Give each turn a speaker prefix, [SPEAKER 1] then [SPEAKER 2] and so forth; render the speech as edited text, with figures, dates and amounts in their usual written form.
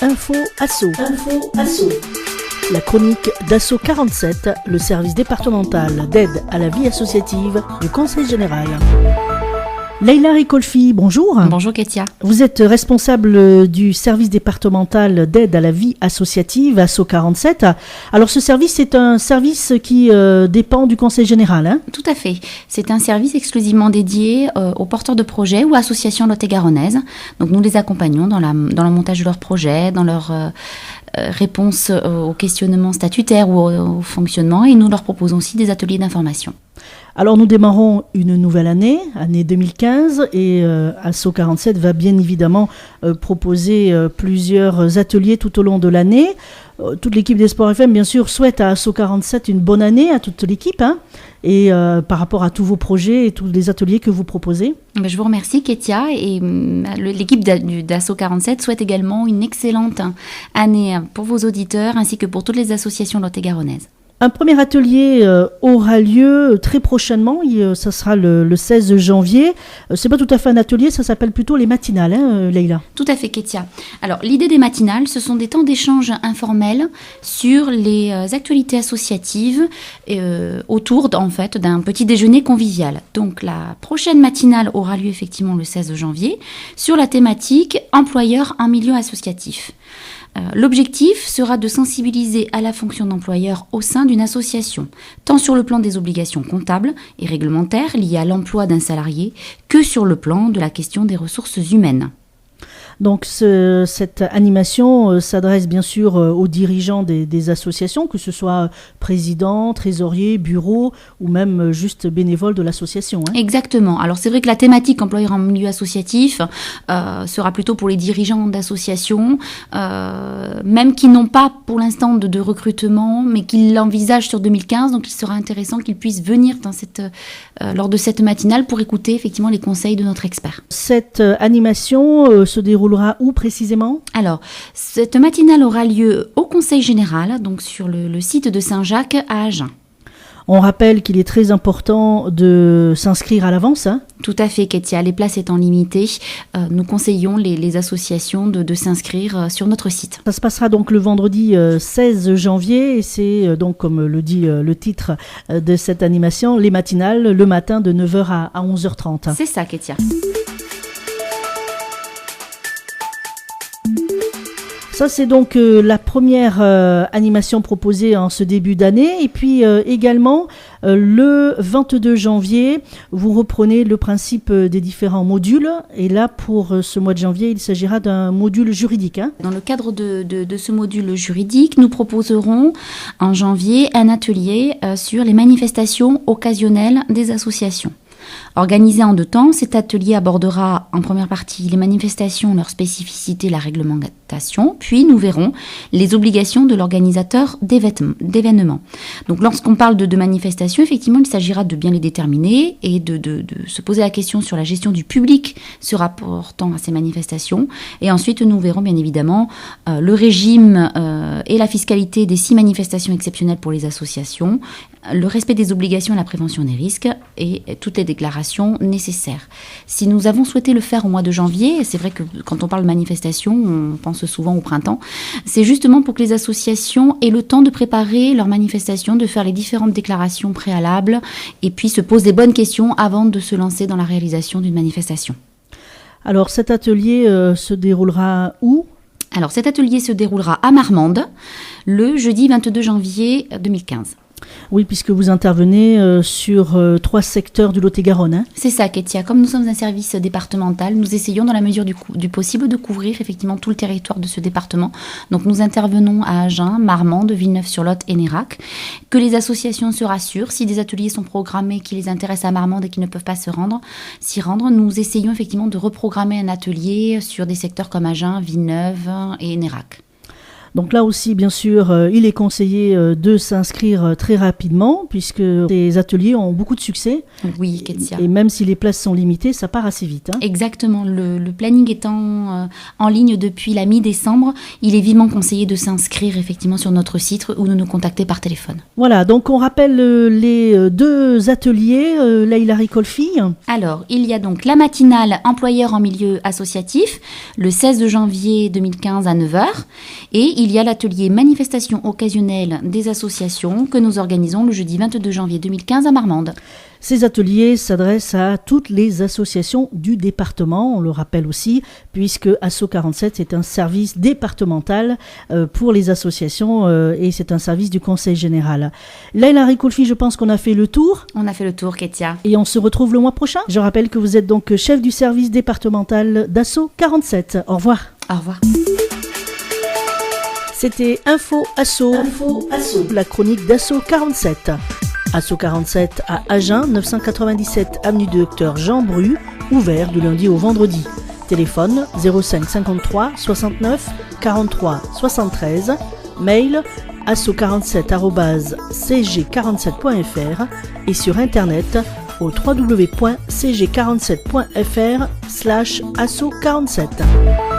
[SPEAKER 1] Info Asso. La chronique d'Asso 47, le service départemental d'aide à la vie associative du Conseil général. Leïla Ricolfi, bonjour.
[SPEAKER 2] Bonjour Ketia.
[SPEAKER 1] Vous êtes responsable du service départemental d'aide à la vie associative, Asso 47. Alors ce service, c'est un service qui dépend du Conseil général, hein ?
[SPEAKER 2] Tout à fait. C'est un service exclusivement dédié aux porteurs de projets ou associations lot-et-garonnaises. Donc nous les accompagnons dans le montage de leurs projets, dans leur réponse aux questionnements statutaires ou au fonctionnement, et nous leur proposons aussi des ateliers d'information.
[SPEAKER 1] Alors nous démarrons une nouvelle année 2015, et Asso 47 va bien évidemment proposer plusieurs ateliers tout au long de l'année. Toute l'équipe des Sports FM, bien sûr, souhaite à Asso 47 une bonne année, à toute l'équipe, hein, et par rapport à tous vos projets et tous les ateliers que vous proposez.
[SPEAKER 2] Je vous remercie Ketia, et l'équipe d'Asso 47 souhaite également une excellente année pour vos auditeurs ainsi que pour toutes les associations lot-et-garonnaises.
[SPEAKER 1] Un premier atelier aura lieu très prochainement, ça sera le 16 janvier. C'est pas tout à fait un atelier, ça s'appelle plutôt les matinales, hein, Leïla.
[SPEAKER 2] Tout à fait, Ketia. Alors, l'idée des matinales, ce sont des temps d'échange informels sur les actualités associatives autour, en fait, d'un petit déjeuner convivial. Donc, la prochaine matinale aura lieu effectivement le 16 janvier sur la thématique « Employeurs en milieu associatif ». L'objectif sera de sensibiliser à la fonction d'employeur au sein d'une association, tant sur le plan des obligations comptables et réglementaires liées à l'emploi d'un salarié que sur le plan de la question des ressources humaines.
[SPEAKER 1] Donc cette animation s'adresse bien sûr aux dirigeants des associations, que ce soit président, trésorier, bureau ou même juste bénévole de l'association, hein.
[SPEAKER 2] Exactement. Alors c'est vrai que la thématique employeur en milieu associatif sera plutôt pour les dirigeants d'associations, même qui n'ont pas pour l'instant de recrutement, mais qui l'envisagent sur 2015. Donc il sera intéressant qu'ils puissent venir lors de cette matinale pour écouter effectivement les conseils de notre expert.
[SPEAKER 1] Cette animation se déroulera où précisément ?
[SPEAKER 2] Alors, cette matinale aura lieu au Conseil général, donc sur le site de Saint-Jacques à Agen.
[SPEAKER 1] On rappelle qu'il est très important de s'inscrire à l'avance, hein ?
[SPEAKER 2] Tout à fait, Ketia. Les places étant limitées, nous conseillons les associations de s'inscrire sur notre site.
[SPEAKER 1] Ça se passera donc le vendredi 16 janvier, et c'est donc, comme le dit le titre de cette animation, les matinales, le matin de 9h à 11h30.
[SPEAKER 2] C'est ça, Ketia.
[SPEAKER 1] Ça, c'est donc la première animation proposée en ce début d'année. Et puis également, le 22 janvier, vous reprenez le principe des différents modules. Et là, pour ce mois de janvier, il s'agira d'un module juridique, hein.
[SPEAKER 2] Dans le cadre de ce module juridique, nous proposerons en janvier un atelier sur les manifestations occasionnelles des associations. Organisé en 2 temps, cet atelier abordera en première partie les manifestations, leur spécificité, la réglementation, puis nous verrons les obligations de l'organisateur d'événements. Donc lorsqu'on parle de manifestations, effectivement, il s'agira de bien les déterminer et de se poser la question sur la gestion du public se rapportant à ces manifestations. Et ensuite, nous verrons bien évidemment le régime et la fiscalité des 6 manifestations exceptionnelles pour les associations, le respect des obligations et la prévention des risques et toutes les déclarations nécessaires. Si nous avons souhaité le faire au mois de janvier, c'est vrai que quand on parle de manifestation, on pense souvent au printemps, c'est justement pour que les associations aient le temps de préparer leur manifestation, de faire les différentes déclarations préalables et puis se poser les bonnes questions avant de se lancer dans la réalisation d'une manifestation.
[SPEAKER 1] Alors cet atelier se déroulera où ?
[SPEAKER 2] Alors cet atelier se déroulera à Marmande le jeudi 22 janvier 2015.
[SPEAKER 1] Oui, puisque vous intervenez sur 3 secteurs du Lot-et-Garonne, hein ?
[SPEAKER 2] C'est ça, Ketia. Comme nous sommes un service départemental, nous essayons dans la mesure du possible de couvrir effectivement tout le territoire de ce département. Donc nous intervenons à Agen, Marmande, Villeneuve-sur-Lot et Nérac. Que les associations se rassurent, si des ateliers sont programmés qui les intéressent à Marmande et qui ne peuvent pas s'y rendre, nous essayons effectivement de reprogrammer un atelier sur des secteurs comme Agen, Villeneuve et Nérac.
[SPEAKER 1] Donc là aussi, bien sûr, il est conseillé de s'inscrire très rapidement puisque ces ateliers ont beaucoup de succès.
[SPEAKER 2] Oui, Ketia.
[SPEAKER 1] Et même si les places sont limitées, ça part assez vite. Hein.
[SPEAKER 2] Exactement. Le planning étant en ligne depuis la mi-décembre, il est vivement conseillé de s'inscrire effectivement sur notre site ou de nous contacter par téléphone.
[SPEAKER 1] Voilà, donc on rappelle les deux ateliers, Leïla Ricolfi.
[SPEAKER 2] Alors, il y a donc la matinale employeur en milieu associatif, le 16 janvier 2015 à 9h, et il y a l'atelier manifestation occasionnelle des associations que nous organisons le jeudi 22 janvier 2015 à Marmande.
[SPEAKER 1] Ces ateliers s'adressent à toutes les associations du département, on le rappelle aussi, puisque ASSO 47 est un service départemental pour les associations et c'est un service du Conseil général. Leïla Ricolfi, je pense qu'on a fait le tour.
[SPEAKER 2] On a fait le tour, Ketia.
[SPEAKER 1] Et on se retrouve le mois prochain. Je rappelle que vous êtes donc chef du service départemental d'ASSO 47. Au revoir.
[SPEAKER 2] Au revoir.
[SPEAKER 1] C'était Info Asso, la chronique d'ASSO 47. ASSO 47 à Agen, 997 avenue du Docteur Jean Bru, ouvert du lundi au vendredi. Téléphone 05 53 69 43 73. Mail asso47@cg47.fr et sur internet au www.cg47.fr/asso47.